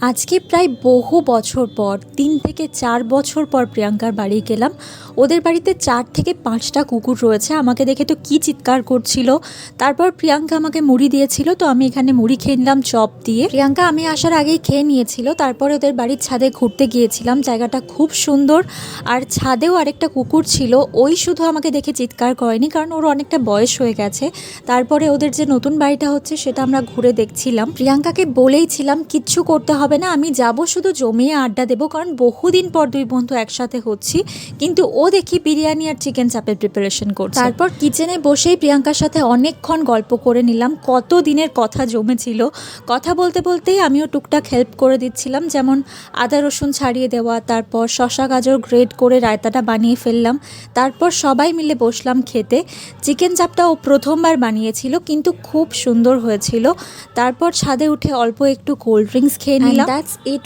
আজকে প্রায় বহু বছর পর ৩ থেকে ৪ বছর পর প্রিয়াঙ্কার বাড়ি গেলাম। ওদের বাড়িতে ৪ থেকে ৫টা কুকুর রয়েছে। আমাকে দেখে তো কি চিৎকার করছিল। তারপর প্রিয়াঙ্কা আমাকে মুড়ি দিয়েছিল, তো আমি এখানে মুড়ি খেয়ে নিলাম চপ দিয়ে। প্রিয়াঙ্কা আমি আসার আগেই খেয়ে নিয়েছিল। তারপরে ওদের বাড়ির ছাদে ঘুরতে গিয়েছিলাম, জায়গাটা খুব সুন্দর। আর ছাদেও আরেকটা কুকুর ছিল, ওই শুধু আমাকে দেখে চিৎকার করেনি, কারণ ওর অনেকটা বয়স হয়ে গেছে। তারপরে ওদের যে নতুন বাড়িটা হচ্ছে সেটা আমরা ঘুরে দেখছিলাম। প্রিয়াঙ্কাকে বলেইছিলাম কিচ্ছু করতে হবে না, আমি যাব শুধু জমিয়ে আড্ডা দেবো, কারণ বহুদিন পর দুই বন্ধু একসাথে হচ্ছি। কিন্তু ও দেখি বিরিয়ানি আর চিকেন চাপের প্রিপারেশন করছে। তারপর কিচেনে বসেই প্রিয়াঙ্কার সাথে অনেকক্ষণ গল্প করে নিলাম, কত দিনের কথা জমেছিল। কথা বলতে বলতেই আমিও টুকটাক হেল্প করে দিচ্ছিলাম, যেমন আদা রসুন ছাড়িয়ে দেওয়া, তারপর শসা গাজর গ্রেট করে রায়তাটা বানিয়ে ফেললাম। তারপর সবাই মিলে বসলাম খেতে। চিকেন চাপটা ও প্রথমবার বানিয়েছিল, কিন্তু খুব সুন্দর হয়েছিল। তারপর ছাদে উঠে অল্প একটু কোল্ড ড্রিঙ্কস খেয়ে নিলাম। That's it.